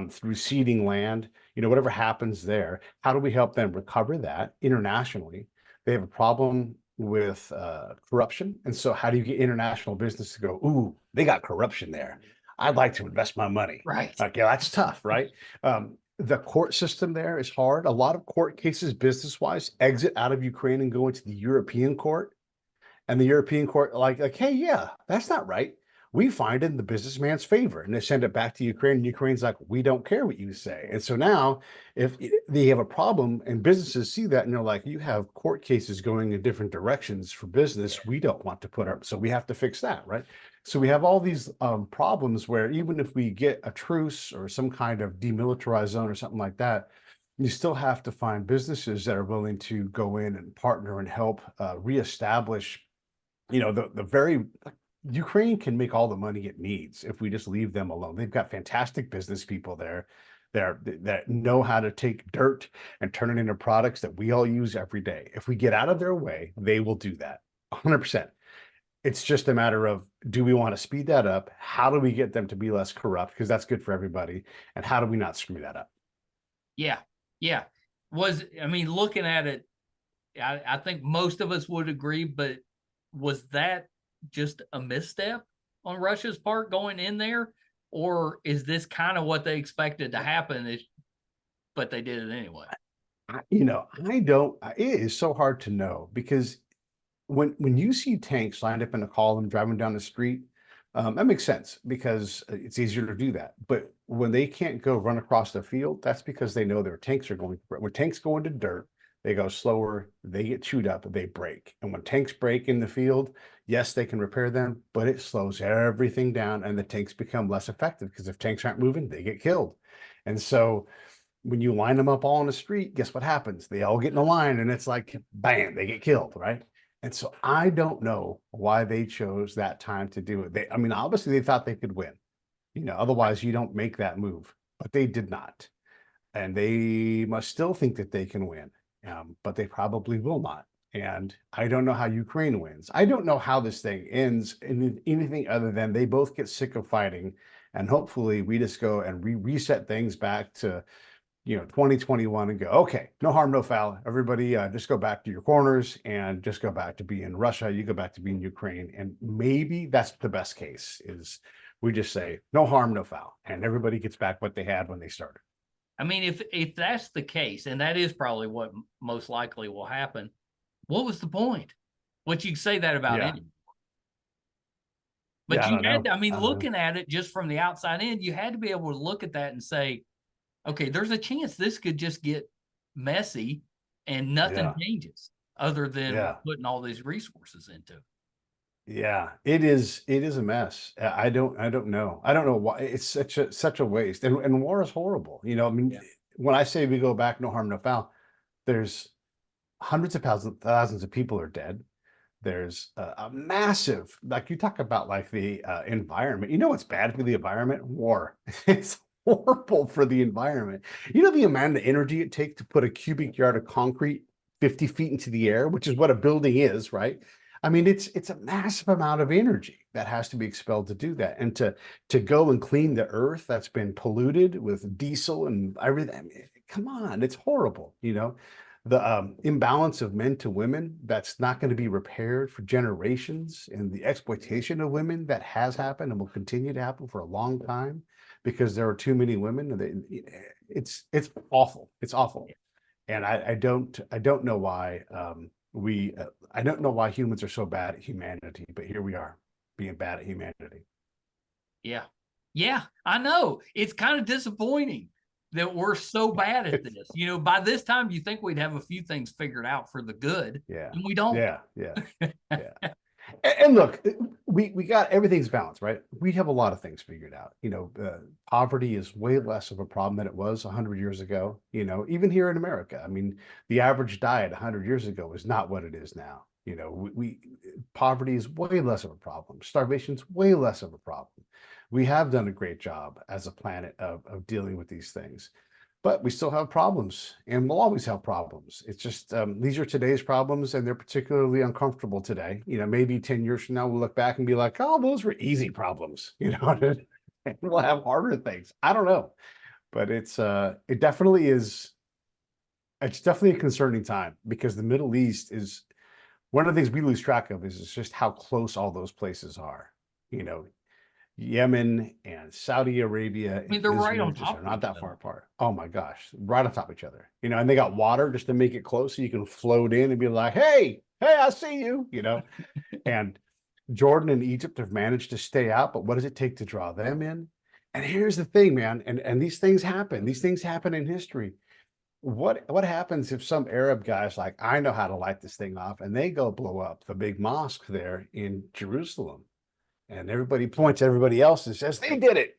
Speaker 2: through ceding land, whatever happens there, how do we help them recover that internationally? They have a problem with corruption. And so, how do you get international business to go, ooh, they got corruption there? I'd like to invest my money.
Speaker 1: Right.
Speaker 2: Okay, that's tough, right? The court system there is hard. A lot of court cases, business wise, exit out of Ukraine and go into the European court. And the European court, like, hey, yeah, that's not right. We find it in the businessman's favor, and they send it back to Ukraine. And Ukraine's like, we don't care what you say. And so now, if they have a problem, and businesses see that, and they're like, you have court cases going in different directions for business, we don't want to put up, so we have to fix that, right? So we have all these problems where even if we get a truce or some kind of demilitarized zone or something like that, you still have to find businesses that are willing to go in and partner and help reestablish the very Ukraine can make all the money it needs if we just leave them alone. They've got fantastic business people there that know how to take dirt and turn it into products that we all use every day. If we get out of their way, they will do that 100%. It's just a matter of, do we want to speed that up? How do we get them to be less corrupt? Because that's good for everybody. And how do we not screw that up?
Speaker 1: Yeah, yeah. Looking at it, I think most of us would agree, but was that just a misstep on Russia's part going in there? Or is this kind of what they expected to happen, but they did it anyway?
Speaker 2: I don't, it is so hard to know because when you see tanks lined up in a column driving down the street, that makes sense because it's easier to do that. But when they can't go run across the field, that's because they know their tanks are going. When tanks go into dirt, they go slower, they get chewed up, they break. And when tanks break in the field, yes, they can repair them, but it slows everything down and the tanks become less effective because if tanks aren't moving, they get killed. And so when you line them up all on the street, guess what happens? They all get in a line and it's like, bam, they get killed, right? And so I don't know why they chose that time to do it. Obviously they thought they could win, otherwise you don't make that move, but they did not. And they must still think that they can win, but they probably will not. And I don't know how Ukraine wins. I don't know how this thing ends in anything other than they both get sick of fighting. And hopefully we just go and reset things back to 2021 and go, okay, no harm, no foul. Everybody just go back to your corners and just go back to being Russia. You go back to being Ukraine. And maybe that's the best case is we just say no harm, no foul. And everybody gets back what they had when they started.
Speaker 1: If that's the case, and that is probably what most likely will happen, what was the point? What you say that about
Speaker 2: Yeah.
Speaker 1: any. But
Speaker 2: Yeah, I
Speaker 1: you
Speaker 2: don't
Speaker 1: had,
Speaker 2: know. I don't know.
Speaker 1: looking at it just from the outside in, you had to be able to look at that and say, okay, there's a chance this could just get messy and nothing
Speaker 2: Yeah.
Speaker 1: changes other than
Speaker 2: Yeah.
Speaker 1: putting all these resources into it.
Speaker 2: Yeah. It is a mess. I don't know. I don't know why it's such a waste. And war is horrible.
Speaker 1: Yeah.
Speaker 2: When I say we go back, no harm, no foul, there's hundreds of thousands of people are dead. There's a massive, like you talk about, like the environment. You know what's bad for the environment? War. It's horrible for the environment. You know the amount of energy it takes to put a cubic yard of concrete 50 feet into the air, which is what a building is, right? I mean, it's a massive amount of energy that has to be expelled to do that, and to go and clean the earth that's been polluted with diesel and everything. I mean, come on, it's horrible. The imbalance of men to women that's not going to be repaired for generations, and the exploitation of women that has happened and will continue to happen for a long time because there are too many women. It's awful. It's awful. And I don't know why I don't know why humans are so bad at humanity, but here we are being bad at humanity.
Speaker 1: Yeah. Yeah, I know. It's kind of disappointing that we're so bad at this. By this time, you think we'd have a few things figured out for the good,
Speaker 2: Yeah.
Speaker 1: and we don't.
Speaker 2: Yeah. And look, we got everything's balanced, right? We have a lot of things figured out. Poverty is way less of a problem than it was 100 years ago. Even here in America, I mean, the average diet 100 years ago is not what it is now. Poverty is way less of a problem. Starvation's way less of a problem. We have done a great job as a planet of dealing with these things, but we still have problems, and we'll always have problems. It's just these are today's problems, and they're particularly uncomfortable today. Maybe 10 years from now, we'll look back and be like, oh, those were easy problems, and we'll have harder things. I don't know, but it definitely is. It's definitely a concerning time, because the Middle East is one of the things we lose track of is just how close all those places are. Yemen and Saudi Arabia and
Speaker 1: They're right
Speaker 2: Israel
Speaker 1: on
Speaker 2: just
Speaker 1: top
Speaker 2: are
Speaker 1: of
Speaker 2: not
Speaker 1: each
Speaker 2: that
Speaker 1: other.
Speaker 2: far apart. Oh my gosh, right on top of each other. And they got water just to make it close, so you can float in and be like, hey, I see you. And Jordan and Egypt have managed to stay out, but what does it take to draw them in? And here's the thing, man, and these things happen. These things happen in history. What happens if some Arab guy's like, I know how to light this thing off, and they go blow up the big mosque there in Jerusalem? And everybody points at everybody else and says they did it,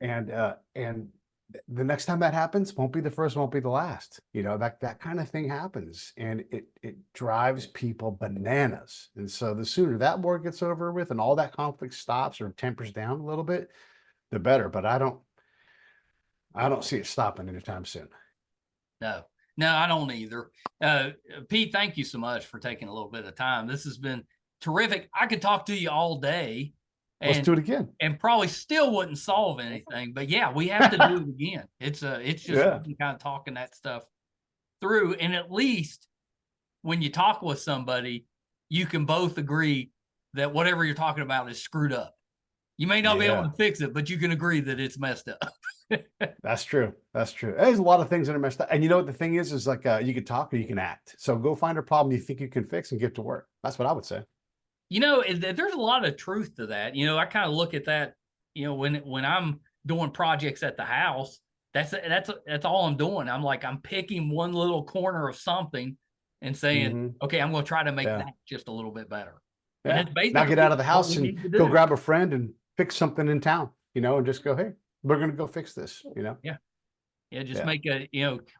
Speaker 2: and the next time that happens won't be the first, won't be the last. That kind of thing happens, and it drives people bananas. And so the sooner that war gets over with and all that conflict stops or tempers down a little bit, the better. But I don't see it stopping anytime soon.
Speaker 1: No, I don't either. Pete, thank you so much for taking a little bit of time. This has been terrific. I could talk to you all day.
Speaker 2: Let's do it again.
Speaker 1: And probably still wouldn't solve anything. But yeah, we have to do it again. It's just kind of talking that stuff through. And at least when you talk with somebody, you can both agree that whatever you're talking about is screwed up. You may not be able to fix it, but you can agree that it's messed up.
Speaker 2: That's true. There's a lot of things that are messed up. And what the thing is like you can talk or you can act. So go find a problem you think you can fix and get to work. That's what I would say.
Speaker 1: There's a lot of truth to that. I kind of look at that, when I'm doing projects at the house, that's all I'm doing. I'm picking one little corner of something and saying, okay, I'm going to try to make that just a little bit better.
Speaker 2: Yeah.
Speaker 1: And it's basically
Speaker 2: now get out of the house and go grab a friend and fix something in town, and just go, hey, we're going to go fix this,
Speaker 1: Yeah. Just make a,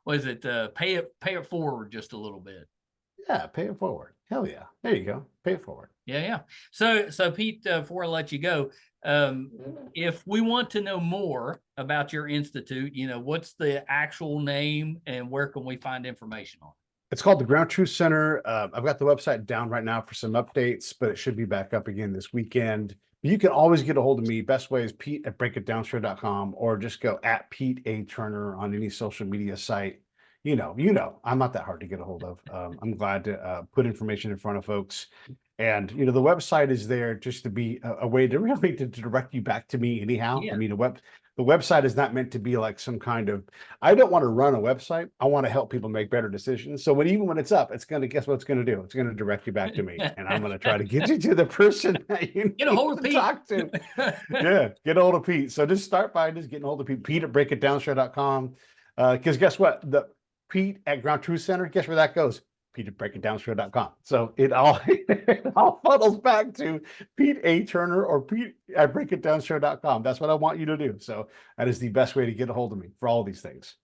Speaker 1: what is it? Pay it forward just a little bit.
Speaker 2: Yeah. Pay it forward. Hell yeah. There you go. Pay it forward.
Speaker 1: Yeah. So Pete, before I let you go, if we want to know more about your institute, what's the actual name and where can we find information on it?
Speaker 2: It's called the Ground Truth Center. I've got the website down right now for some updates, but it should be back up again this weekend. You can always get a hold of me. Best way is pete@breakitdownshow.com, or just go at Pete A. Turner on any social media site. I'm not that hard to get a hold of. I'm glad to put information in front of folks. And, the website is there just to be a way to really to direct you back to me anyhow.
Speaker 1: Yeah.
Speaker 2: I mean, the website is not meant to be like some kind of, I don't want to run a website. I want to help people make better decisions. So even when it's up, it's going to, guess what it's going to do? It's going to direct you back to me. And I'm going to try to get you to the person that you
Speaker 1: get a hold of Pete.
Speaker 2: Talk to. Yeah, get a hold of Pete. So just start by just getting a hold of Pete, Pete@breakitdownshow.com. Because guess what? The Pete at Ground Truth Center, guess where that goes? Pete@breakitdownshow.com. So it all funnels back to Pete A. Turner or Pete@breakitdownshow.com. That's what I want you to do. So that is the best way to get a hold of me for all these things.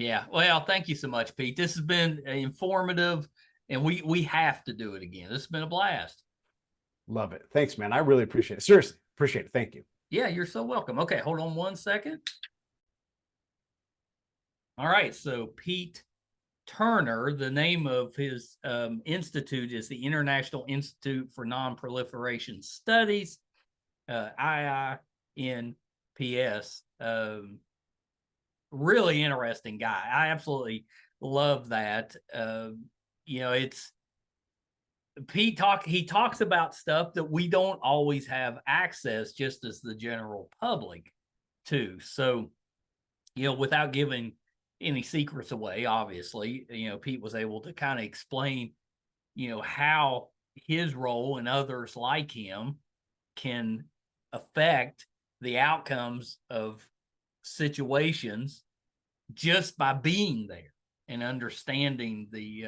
Speaker 1: Yeah. Well, thank you so much, Pete. This has been informative, and we have to do it again. This has been a blast.
Speaker 2: Love it. Thanks, man. I really appreciate it. Seriously, appreciate it. Thank you.
Speaker 1: Yeah, you're so welcome. Okay, hold on one second. All right, so Pete Turner, the name of his institute is the International Institute for Nonproliferation Studies, IINPS. Really interesting guy. I absolutely love that. It's he talks about stuff that we don't always have access, just as the general public, to. So, without giving any secrets away, obviously, Pete was able to kind of explain, how his role and others like him can affect the outcomes of situations just by being there and understanding the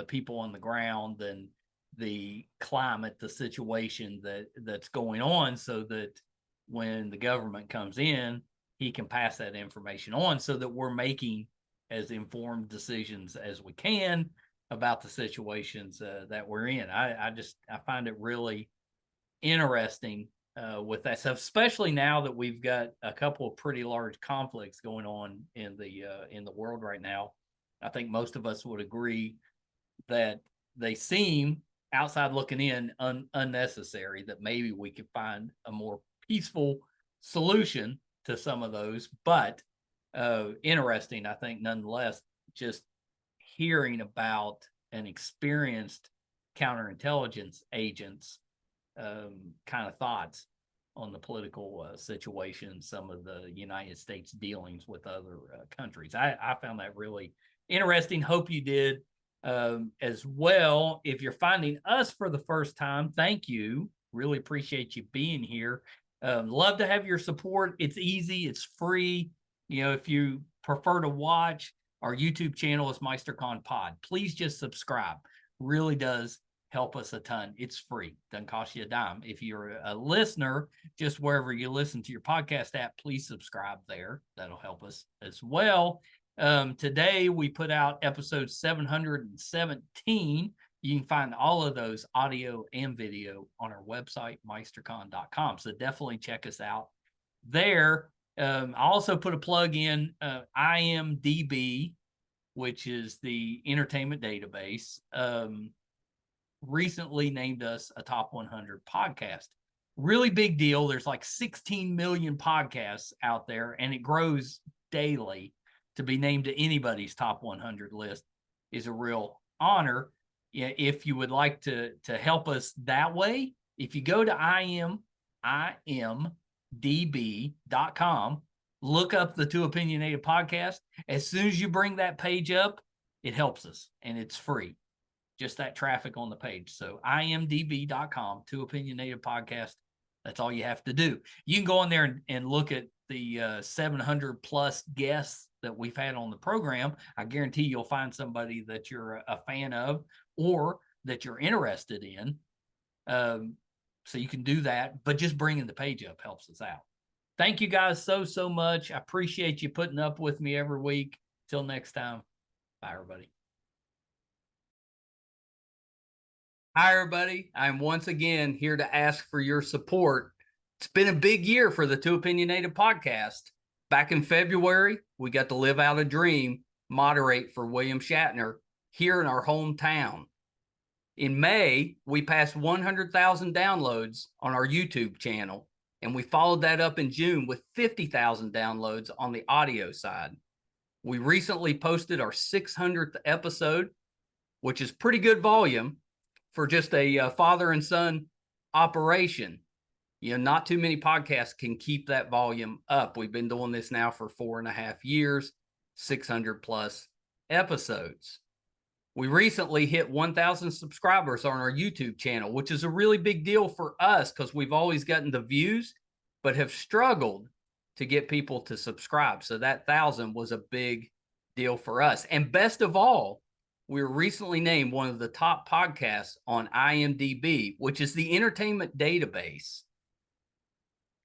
Speaker 1: people on the ground and the climate, the situation that's going on, so that when the government comes in, he can pass that information on, so that we're making as informed decisions as we can about the situations that we're in. I find it really interesting with that stuff, especially now that we've got a couple of pretty large conflicts going on in the world right now. I think most of us would agree that they seem, outside looking in, unnecessary, that maybe we could find a more peaceful solution to some of those. But interesting, I think, nonetheless, just hearing about an experienced counterintelligence agents kind of thoughts on the political situation, some of the United States dealings with other countries. I found that really interesting. Hope you did as well. If you're finding us for the first time, thank you. Really appreciate you being here. Love to have your support. It's easy. It's free. If you prefer to watch, our YouTube channel is MeisterCon Pod. Please just subscribe. Really does help us a ton. It's free. Doesn't cost you a dime. If you're a listener, just wherever you listen to your podcast app, please subscribe there. That'll help us as well. Today we put out episode 717. You can find all of those audio and video on our website, meistercon.com. So definitely check us out there. I also put a plug in IMDb, which is the entertainment database. Recently named us a top 100 podcast. Really big deal. There's like 16 million podcasts out there, and it grows daily. To be named to anybody's top 100 list is a real honor. If you would like to help us that way, if you go to imdb.com, look up the Two Opinionated podcast. As soon as you bring that page up, it helps us, and it's free. Just that traffic on the page. So imdb.com, Two Opinionated podcast. That's all you have to do. You can go on there and look at the 700 plus guests that we've had on the program. I guarantee you'll find somebody that you're a fan of or that you're interested in. So you can do that, but just bringing the page up helps us out. Thank you guys so much. I appreciate you putting up with me every week. Till next time. Bye, everybody. Hi, everybody. I'm once again here to ask for your support. It's been a big year for the Two Opinionated podcast. Back in February, we got to live out a dream, moderate for William Shatner here in our hometown. In May, we passed 100,000 downloads on our YouTube channel, and we followed that up in June with 50,000 downloads on the audio side. We recently posted our 600th episode, which is pretty good volume for just a father and son operation. Not too many podcasts can keep that volume up. We've been doing this now for 4.5 years, 600 plus episodes. We recently hit 1,000 subscribers on our YouTube channel, which is a really big deal for us because we've always gotten the views, but have struggled to get people to subscribe. So that 1,000 was a big deal for us. And best of all, we were recently named one of the top podcasts on IMDb, which is the entertainment database.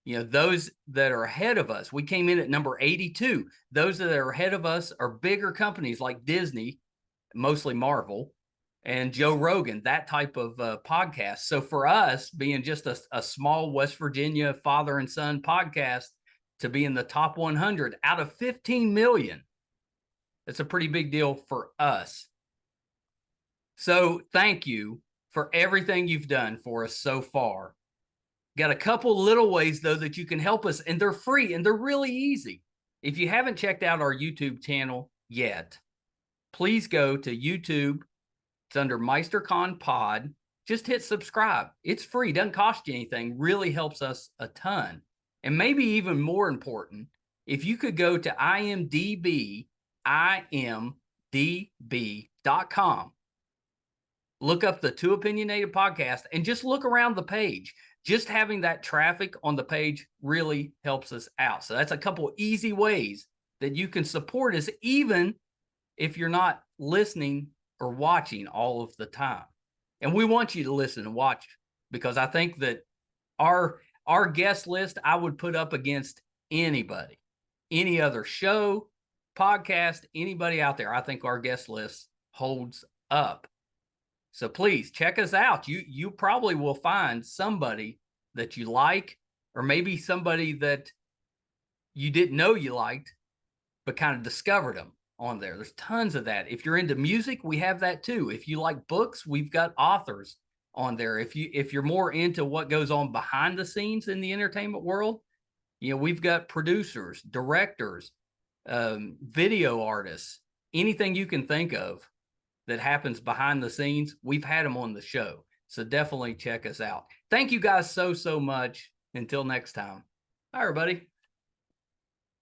Speaker 1: those that are ahead of us, we came in at number 82. Those that are ahead of us are bigger companies like Disney, mostly Marvel, and Joe Rogan, that type of podcast. So for us, being just a small West Virginia father and son podcast, to be in the top 100 out of 15 million, it's a pretty big deal for us. So thank you for everything you've done for us so far. Got a couple little ways, though, that you can help us, and they're free and they're really easy. If you haven't checked out our YouTube channel yet, please go to YouTube. It's under MeisterCon Pod. Just hit subscribe. It's free, doesn't cost you anything, really helps us a ton. And maybe even more important, if you could go to IMDb, imdb.com, look up the Two Opinionated podcast, and just look around the page. Just having that traffic on the page really helps us out. So that's a couple easy ways that you can support us, even if you're not listening or watching all of the time. And we want you to listen and watch, because I think that our guest list, I would put up against anybody, any other show, podcast, anybody out there. I think our guest list holds up. So please check us out. You probably will find somebody that you like, or maybe somebody that you didn't know you liked, but kind of discovered them on there. There's tons of that. If you're into music, we have that too. If you like books, we've got authors on there. If you're more into what goes on behind the scenes in the entertainment world, we've got producers, directors, video artists, anything you can think of that happens behind the scenes, we've had them on the show. So definitely check us out. Thank you guys so much. Until next time. Bye, everybody.